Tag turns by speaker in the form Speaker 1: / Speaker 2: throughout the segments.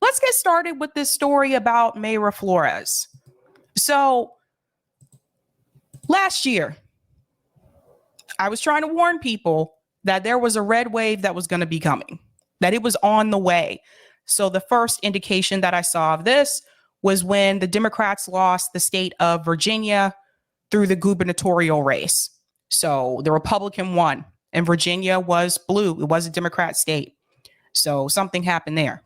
Speaker 1: Let's get started with this story about Mayra Flores. So last year, I was trying to warn people that there was a red wave that was going to be coming, that it was on the way. So the first indication that I saw of this was when the Democrats lost the state of Virginia through the gubernatorial race. So the Republican won and Virginia was blue. It was a Democrat state. So something happened there.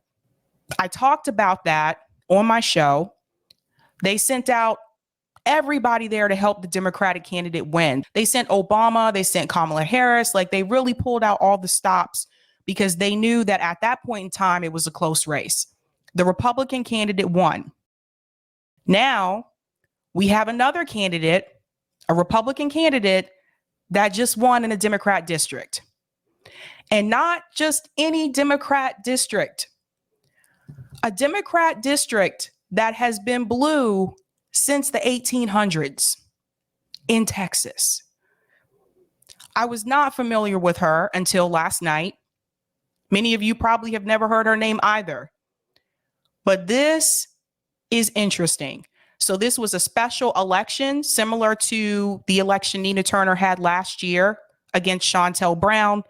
Speaker 1: I talked about that on my show. They sent out everybody there to help the Democratic candidate win. They sent Obama, they sent Kamala Harris, like they really pulled out all the stops because they knew that at that point in time, it was a close race. The Republican candidate won. Now we have another candidate, a Republican candidate that just won in a Democrat district. And not just any Democrat district, a Democrat district that has been blue since the 1800s in Texas. I was not familiar with her until last night. Many of you probably have never heard her name either. But this is interesting. So this was a special election similar to the election Nina Turner had last year against Shontel Brown.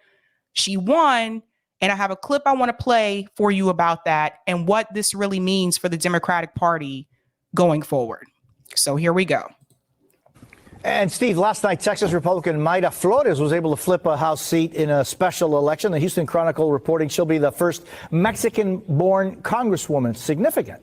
Speaker 1: She won, and I have a clip I want to play for you about that and what this really means for the Democratic Party going forward. So here we go.
Speaker 2: And Steve, last night, Texas Republican Mayra Flores was able to flip a House seat in a special election. The Houston Chronicle reporting she'll be the first Mexican-born Congresswoman. Significant.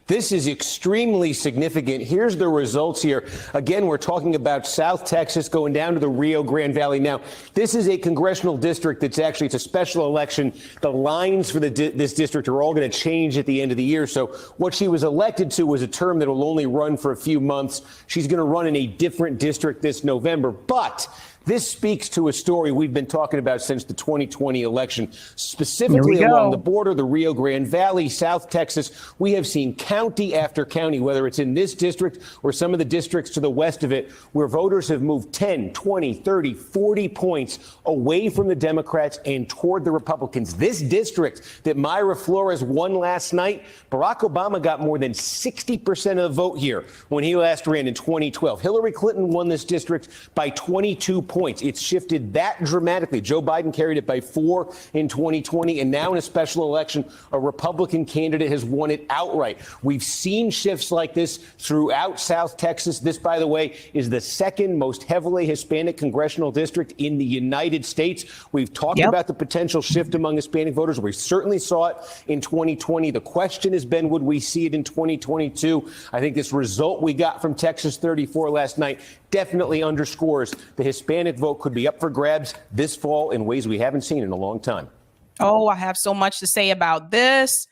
Speaker 3: This is extremely significant. Here's the results here. Again, we're talking about South Texas going down to the Rio Grande Valley. Now, this is a congressional district that's actually, it's a special election. The lines for this district are all going to change at the end of the year. So what she was elected to was a term that will only run for a few months. She's going to run in a different district this November. But this speaks to a story we've been talking about since the 2020 election, specifically along the border, the Rio Grande Valley, South Texas. We have seen county after county, whether it's in this district or some of the districts to the west of it, where voters have moved 10, 20, 30, 40 points away from the Democrats and toward the Republicans. This district that Mayra Flores won last night, Barack Obama got more than 60% of the vote here when he last ran in 2012. Hillary Clinton won this district by 22 points. It's shifted that dramatically. Joe Biden carried it by 4 in 2020, and now in a special election, a Republican candidate has won it outright. We've seen shifts like this throughout South Texas. This, by the way, is the second most heavily Hispanic congressional district in the United States. We've talked about the potential shift among Hispanic voters. We certainly saw it in 2020. The question has been, would we see it in 2022? I think this result we got from Texas 34 last night definitely underscores the Hispanic vote could be up for grabs this fall in ways we haven't seen in a long time.
Speaker 1: Oh, I have so much to say about this.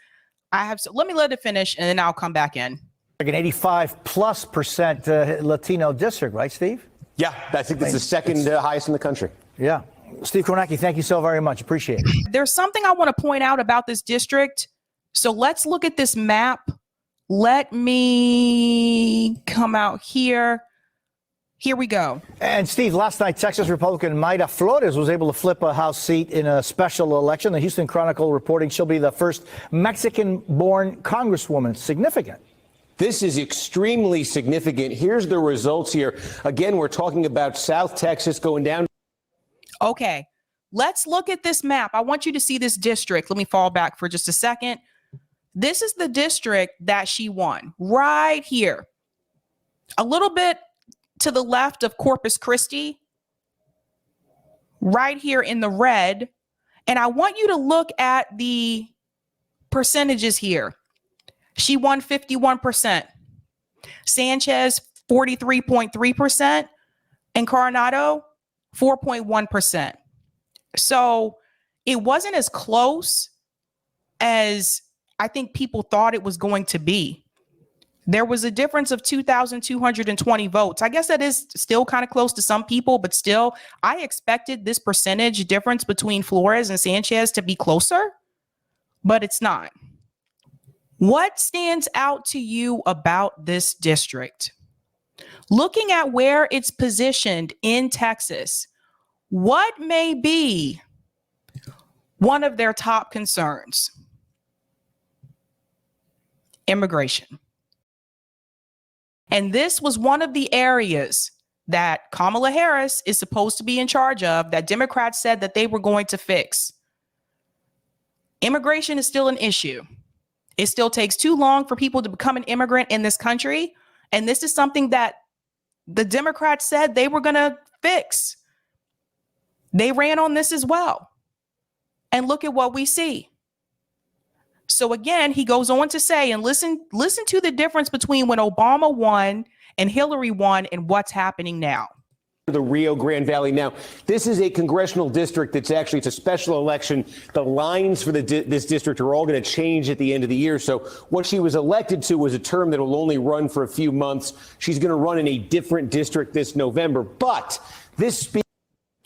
Speaker 1: Let me let it finish and then I'll come back in.
Speaker 2: Like an 85+% Latino district, right, Steve?
Speaker 3: Yeah, I think that's the second highest in the country.
Speaker 2: Yeah. Steve Kornacki, thank you so very much. Appreciate it.
Speaker 1: There's something I want to point out about this district. So let's look at this map. Let me come out here. Here we go. And
Speaker 2: Steve, last night, Texas Republican Mayra Flores was able to flip a House seat in a special election. The Houston Chronicle reporting she'll be the first Mexican-born Congresswoman. Significant.
Speaker 3: This is extremely significant. Here's the results here. Again, we're talking about South Texas going down.
Speaker 1: Okay, let's look at this map. I want you to see this district. Let me fall back for just a second. This is the district that she won right here. A little bit to the left of Corpus Christi, right here in the red. And I want you to look at the percentages here. She won 51%. Sanchez, 43.3%. And Coronado, 4.1%. So it wasn't as close as I think people thought it was going to be. There was a difference of 2,220 votes. I guess that is still kind of close to some people, but still, I expected this percentage difference between Flores and Sanchez to be closer, but it's not. What stands out to you about this district? Looking at where it's positioned in Texas, what may be one of their top concerns? Immigration. And this was one of the areas that Kamala Harris is supposed to be in charge of, that Democrats said that they were going to fix. Immigration is still an issue. It still takes too long for people to become an immigrant in this country. And this is something that the Democrats said they were going to fix. They ran on this as well. And look at what we see. So again, he goes on to say, and listen to the difference between when Obama won and Hillary won and what's happening now.
Speaker 3: The Rio Grande Valley. Now, this is a congressional district it's a special election. The lines for this district are all going to change at the end of the year. So what she was elected to was a term that will only run for a few months. She's going to run in a different district this November. But this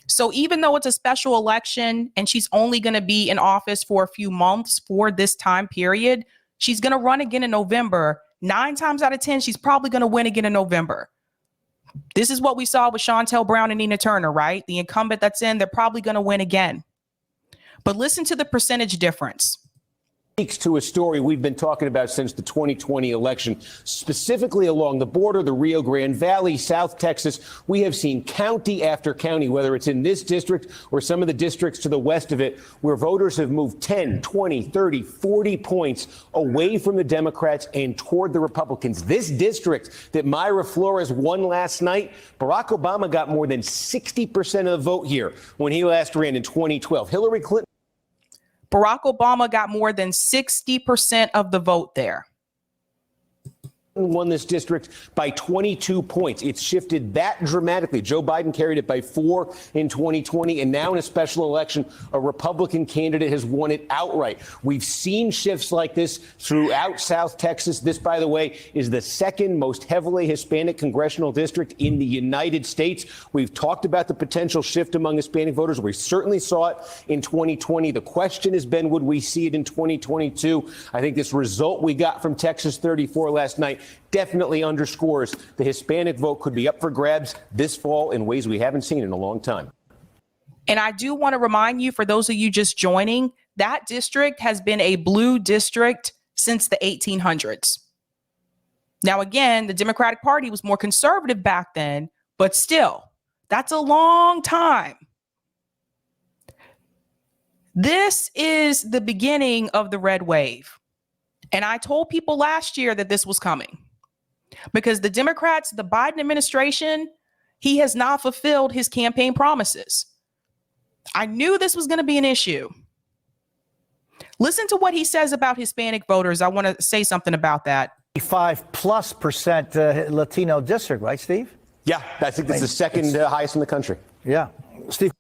Speaker 1: So even though it's a special election and she's only going to be in office for a few months for this time period, she's going to run again in November. 9 times out of 10, she's probably going to win again in November. This is what we saw with Shontel Brown and Nina Turner, right? The incumbent that's in, they're probably going to win again. But listen to the percentage difference.
Speaker 3: Speaks to a story we've been talking about since the 2020 election, specifically along the border, the Rio Grande Valley, South Texas. We have seen county after county, whether it's in this district or some of the districts to the west of it, where voters have moved 10, 20, 30, 40 points away from the Democrats and toward the Republicans. This district that Mayra Flores won last night, Barack Obama got more than 60% of the vote here when he last ran in 2012. Hillary Clinton.
Speaker 1: Barack Obama got more than 60% of the vote there.
Speaker 3: Won this district by 22 points. It's shifted that dramatically. Joe Biden carried it by 4 in 2020, and now in a special election, a Republican candidate has won it outright. We've seen shifts like this throughout South Texas. This, by the way, is the second most heavily Hispanic congressional district in the United States. We've talked about the potential shift among Hispanic voters. We certainly saw it in 2020. The question has been, would we see it in 2022? I think this result we got from Texas 34 last night definitely underscores the Hispanic vote could be up for grabs this fall in ways we haven't seen in a long time.
Speaker 1: And I do want to remind you, for those of you just joining, that district has been a blue district since the 1800s. Now, again, the Democratic Party was more conservative back then, but still, that's a long time. This is the beginning of the red wave. And I told people last year that this was coming because the Democrats, the Biden administration, he has not fulfilled his campaign promises. I knew this was going to be an issue. Listen to what he says about Hispanic voters. I want to say something about that.
Speaker 2: 5+% Latino district, right, Steve?
Speaker 3: Yeah, I think that's the second highest in the country.
Speaker 2: Yeah. Steve.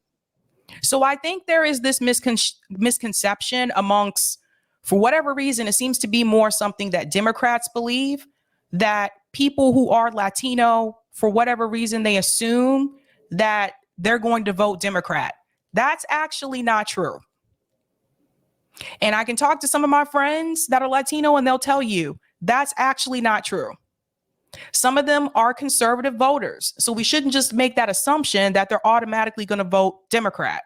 Speaker 1: So I think there is this misconception amongst, for whatever reason, it seems to be more something that Democrats believe, that people who are Latino, for whatever reason, they assume that they're going to vote Democrat. That's actually not true. And I can talk to some of my friends that are Latino and they'll tell you that's actually not true. Some of them are conservative voters. So we shouldn't just make that assumption that they're automatically going to vote Democrat.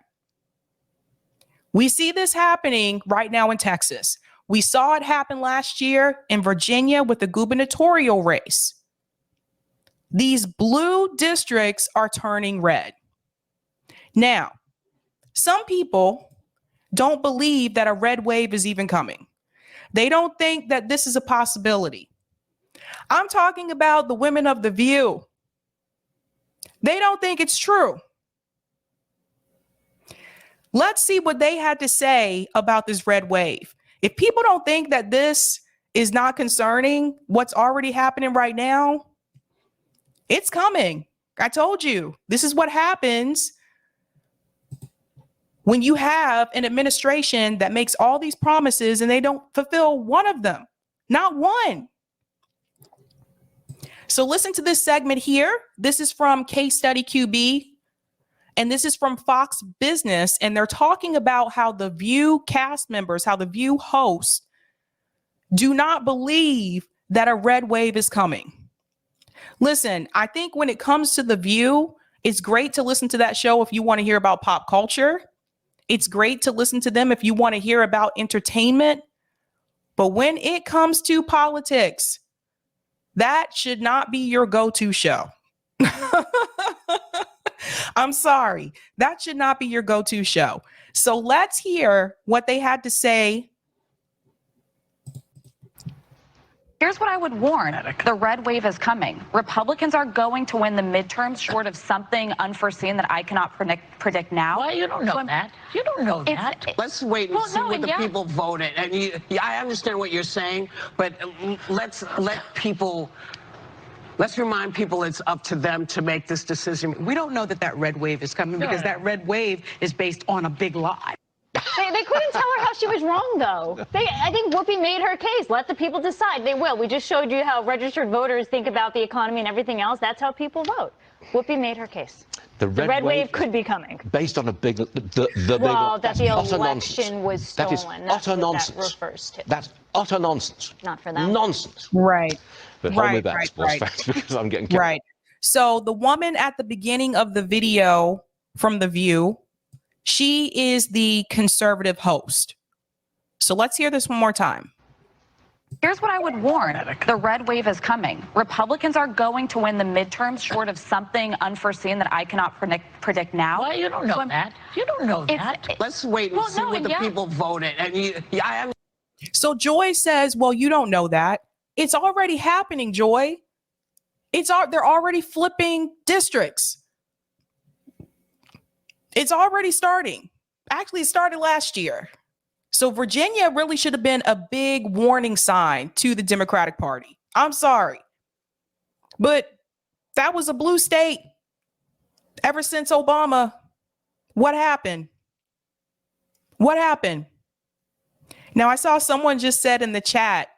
Speaker 1: We see this happening right now in Texas. We saw it happen last year in Virginia with the gubernatorial race. These blue districts are turning red. Now, some people don't believe that a red wave is even coming. They don't think that this is a possibility. I'm talking about the women of The View. They don't think it's true. Let's see what they had to say about this red wave. If people don't think that this is not concerning what's already happening right now, it's coming. I told you, this is what happens when you have an administration that makes all these promises and they don't fulfill one of them, not one. So listen to this segment here. This is from Case Study QB, and this is from Fox Business, and they're talking about how the View cast members, how the View hosts do not believe that a red wave is coming. Listen, I think when it comes to the View, it's great to listen to that show if you want to hear about pop culture. It's great to listen to them if you want to hear about entertainment. But when it comes to politics, that should not be your go-to show. I'm sorry. That should not be your go-to show. So let's hear what they had to say.
Speaker 4: Here's what I would warn. The red wave is coming. Republicans are going to win the midterms short of something unforeseen that I cannot predict now.
Speaker 5: Well, you don't know that. You don't know that.
Speaker 6: Let's wait and see what the people voted. And I understand what you're saying, but let's remind people it's up to them to make this decision.
Speaker 7: We don't know that that red wave is coming because that red wave is based on a big lie.
Speaker 8: They couldn't tell her how she was wrong, though. I think Whoopi made her case. Let the people decide. They will. We just showed you how registered voters think about the economy and everything else. That's how people vote. Whoopi made her case. The red wave could be coming.
Speaker 9: Based on a big,
Speaker 8: Well, that the election was stolen.
Speaker 9: That is utter nonsense.
Speaker 8: That refers to.
Speaker 9: That's utter nonsense.
Speaker 8: Not for them.
Speaker 9: Nonsense.
Speaker 1: Right.
Speaker 9: But hold me back, sports facts, because I'm getting carried.
Speaker 1: Right. So the woman at the beginning of the video from The View, she is the conservative host. So let's hear this one more time.
Speaker 4: Here's what I would warn. The red wave is coming. Republicans are going to win the midterms short of something unforeseen that I cannot predict now.
Speaker 5: Well, you don't know that. You don't know that.
Speaker 6: Let's wait and see what the people voted. And
Speaker 1: So Joy says, well, you don't know that. It's already happening, Joy. They're already flipping districts. It's already starting. Actually, it started last year. So Virginia really should have been a big warning sign to the Democratic Party. I'm sorry. But that was a blue state ever since Obama. What happened? What happened? Now, I saw someone just said in the chat,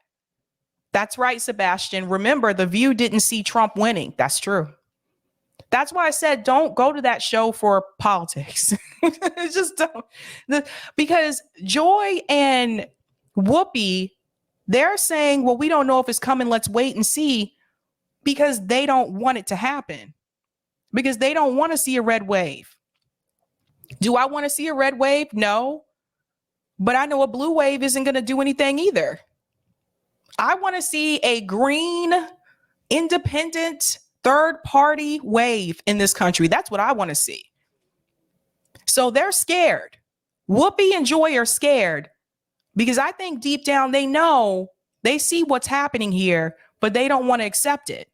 Speaker 1: that's right, Sebastian. Remember, The View didn't see Trump winning. That's true. That's why I said don't go to that show for politics. Just don't. Because Joy and Whoopi, they're saying, well, we don't know if it's coming. Let's wait and see, because they don't want it to happen, because they don't want to see a red wave. Do I want to see a red wave? No. But I know a blue wave isn't going to do anything either. I want to see a green, independent, third-party wave in this country. That's what I want to see. So they're scared. Whoopi and Joy are scared because I think deep down they know, they see what's happening here, but they don't want to accept it.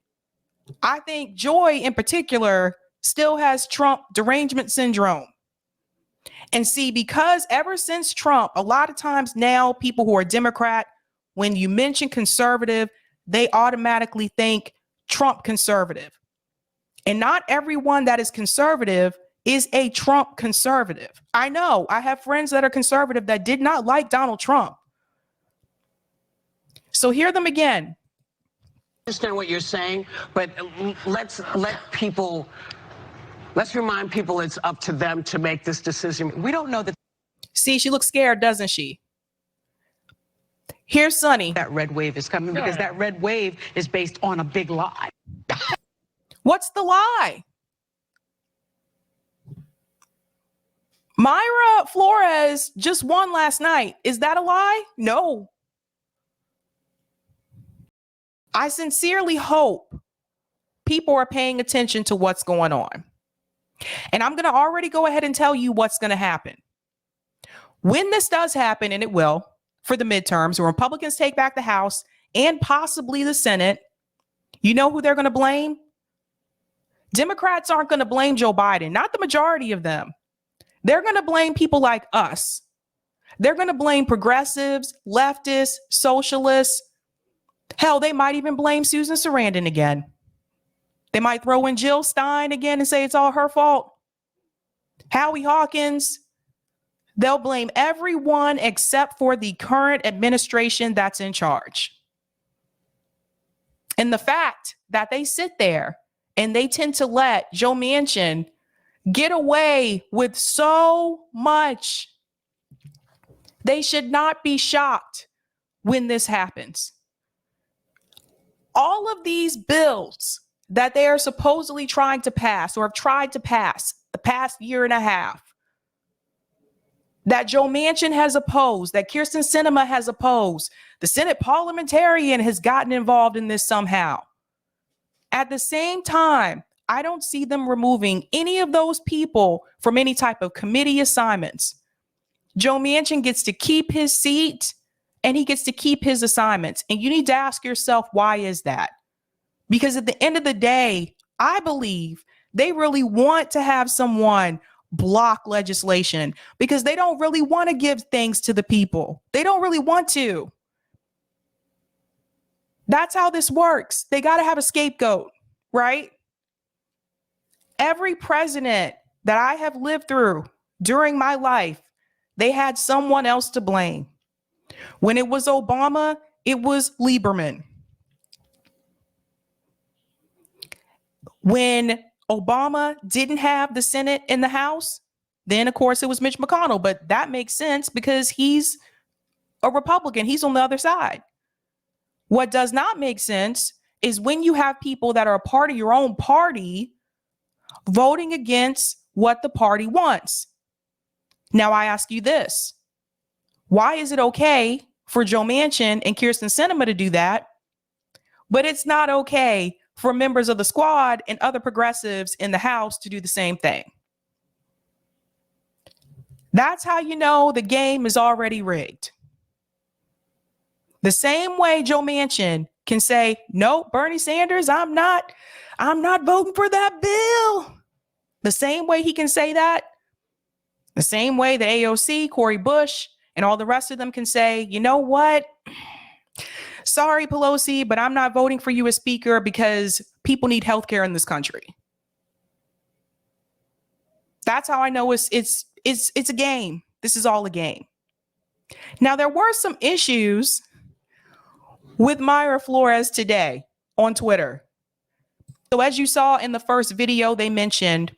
Speaker 1: I think Joy in particular still has Trump derangement syndrome. And see, because ever since Trump, a lot of times now people who are Democrat, when you mention conservative, they automatically think Trump conservative. And not everyone that is conservative is a Trump conservative. I know I have friends that are conservative that did not like Donald Trump. So hear them again.
Speaker 6: I understand what you're saying, but let's remind people it's up to them to make this decision.
Speaker 7: We don't know that.
Speaker 1: See, she looks scared, doesn't she? Here's Sonny.
Speaker 7: That red wave is coming because that red wave is based on a big lie.
Speaker 1: What's the lie? Mayra Flores just won last night. Is that a lie? No. I sincerely hope people are paying attention to what's going on. And I'm going to already go ahead and tell you what's going to happen. When this does happen, and it will, for the midterms, when Republicans take back the House and possibly the Senate, you know who they're going to blame? Democrats aren't going to blame Joe Biden, not the majority of them. They're going to blame people like us. They're going to blame progressives, leftists, socialists. Hell, they might even blame Susan Sarandon again. They might throw in Jill Stein again and say it's all her fault. Howie Hawkins. They'll blame everyone except for the current administration that's in charge. And the fact that they sit there and they tend to let Joe Manchin get away with so much, they should not be shocked when this happens. All of these bills that they are supposedly trying to pass or have tried to pass the past year and a half, that Joe Manchin has opposed, that Kyrsten Sinema has opposed. The Senate parliamentarian has gotten involved in this somehow. At the same time, I don't see them removing any of those people from any type of committee assignments. Joe Manchin gets to keep his seat and he gets to keep his assignments. And you need to ask yourself, why is that? Because at the end of the day, I believe they really want to have someone block legislation because they don't really want to give things to the people. They don't really want to. That's how this works. They got to have a scapegoat, right? Every president that I have lived through during my life, they had someone else to blame. When it was Obama, it was Lieberman. When Obama didn't have the Senate and the House, then of course it was Mitch McConnell, but that makes sense because he's a Republican. He's on the other side. What does not make sense is when you have people that are a part of your own party voting against what the party wants. Now I ask you this. Why is it okay for Joe Manchin and Kyrsten Sinema to do that, but it's not okay for members of the squad and other progressives in the House to do the same thing? That's how you know the game is already rigged. The same way Joe Manchin can say, no, Bernie Sanders, I'm not voting for that bill. The same way he can say that, the same way the AOC, Cori Bush, and all the rest of them can say, you know what? Sorry, Pelosi, but I'm not voting for you as speaker because people need healthcare in this country. That's how I know it's a game. This is all a game. Now, there were some issues with Mayra Flores today on Twitter. So as you saw in the first video, they mentioned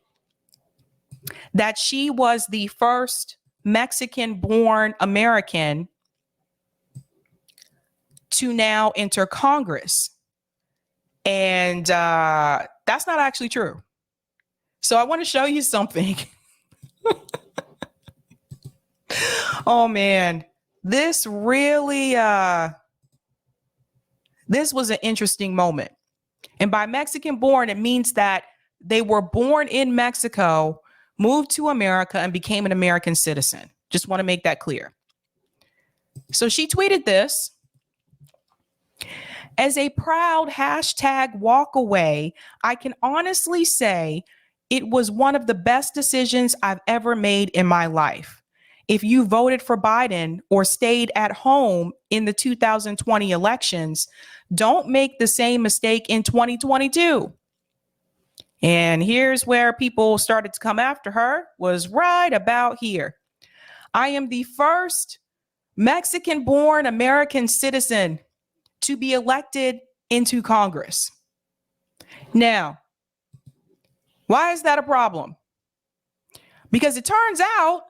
Speaker 1: that she was the first Mexican-born American to now enter Congress. And that's not actually true. So I want to show you something. Oh, man. This really, this was an interesting moment. And by Mexican-born, it means that they were born in Mexico, moved to America, and became an American citizen. Just want to make that clear. So she tweeted this. As a proud hashtag walk away, I can honestly say it was one of the best decisions I've ever made in my life. If you voted for Biden or stayed at home in the 2020 elections, don't make the same mistake in 2022. And here's where people started to come after her, was right about here. I am the first Mexican-born American citizen to be elected into Congress. Now, why is that a problem? Because it turns out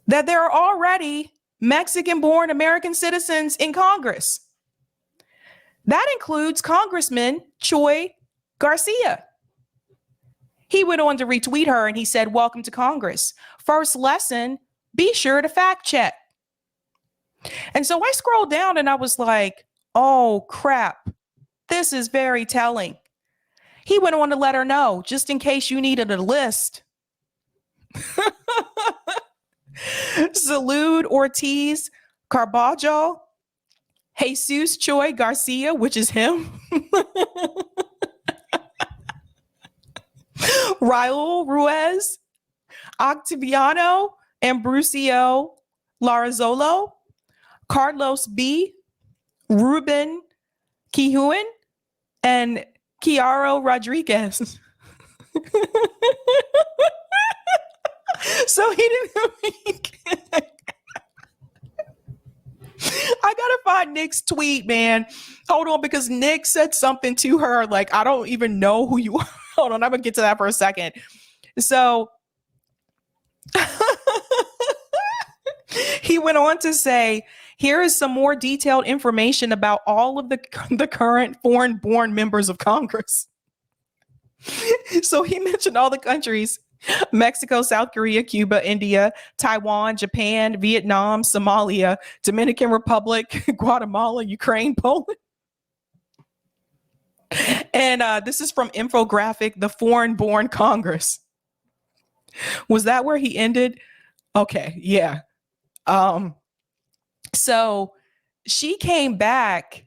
Speaker 1: that there are already Mexican-born American citizens in Congress. That includes Congressman Chuy Garcia. He went on to retweet her and he said, welcome to Congress. First lesson, be sure to fact check. And so I scrolled down and I was like, oh crap, this is very telling. He went on to let her know, just in case you needed a list. Salud Ortiz Carballo, Jesus Chuy Garcia, which is him. Raul Ruiz, Octaviano Ambrosio Larazolo, Carlos B, Ruben Quijuan, and Chiaro Rodriguez. So he didn't. I gotta find Nick's tweet, man. Hold on, because Nick said something to her like, I don't even know who you are. Hold on, I'm gonna get to that for a second. So he went on to say, here is some more detailed information about all of the current foreign-born members of Congress. So he mentioned all the countries Mexico, South Korea, Cuba, India, Taiwan, Japan, Vietnam, Somalia, Dominican Republic, Guatemala, Ukraine, Poland. And this is from Infographic, the Foreign Born Congress. Was that where he ended? Okay, yeah. So she came back.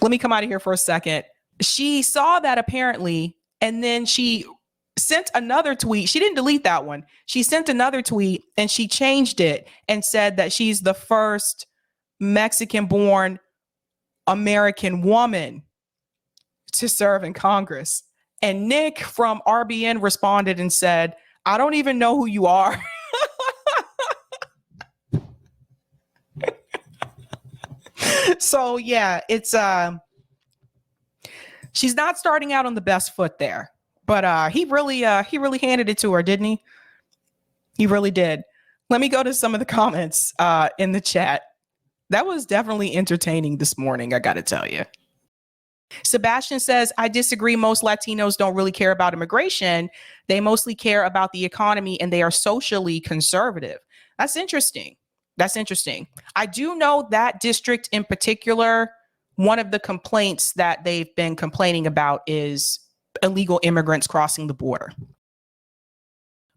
Speaker 1: Let me come out of here for a second. She saw that apparently, and then she sent another tweet. She didn't delete that one. She sent another tweet and she changed it and said that she's the first Mexican-born American woman to serve in Congress. And Nick from RBN responded and said, I don't even know who you are. So yeah, it's she's not starting out on the best foot there, but he really handed it to her, didn't he? He really did. Let me go to some of the comments in the chat. That was definitely entertaining this morning, I gotta tell you. Sebastian says, I disagree. Most Latinos don't really care about immigration. They mostly care about the economy and they are socially conservative. That's interesting. That's interesting. I do know that district in particular, one of the complaints that they've been complaining about is illegal immigrants crossing the border.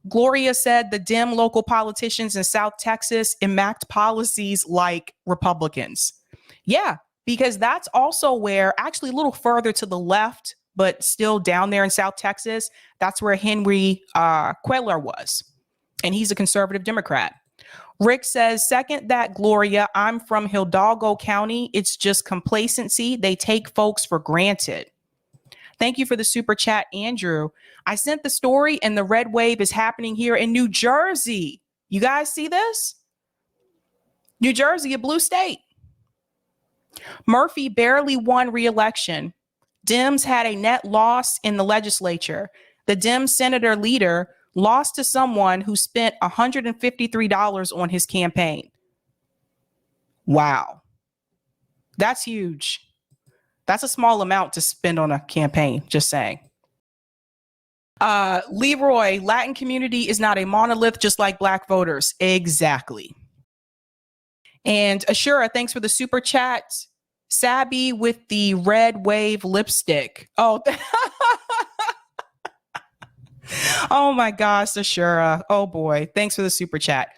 Speaker 1: Gloria said the dim local politicians in South Texas enact policies like Republicans. Yeah, because that's also where, actually a little further to the left, but still down there in South Texas, that's where Henry Cuellar was. And he's a conservative Democrat. Rick says, second that, Gloria, I'm from Hidalgo County. It's just complacency. They take folks for granted. Thank you for the super chat, Andrew. I sent the story and the red wave is happening here in New Jersey. You guys see this? New Jersey, a blue state. Murphy barely won re-election. Dems had a net loss in the legislature. The Dem senator leader lost to someone who spent $153 on his campaign. Wow. That's huge. That's a small amount to spend on a campaign, just saying. Leroy, Latin community is not a monolith, just like Black voters. Exactly. And Ashura, thanks for the super chat. Sabby with the red wave lipstick. Oh, oh my gosh, Ashura. Oh boy. Thanks for the super chat.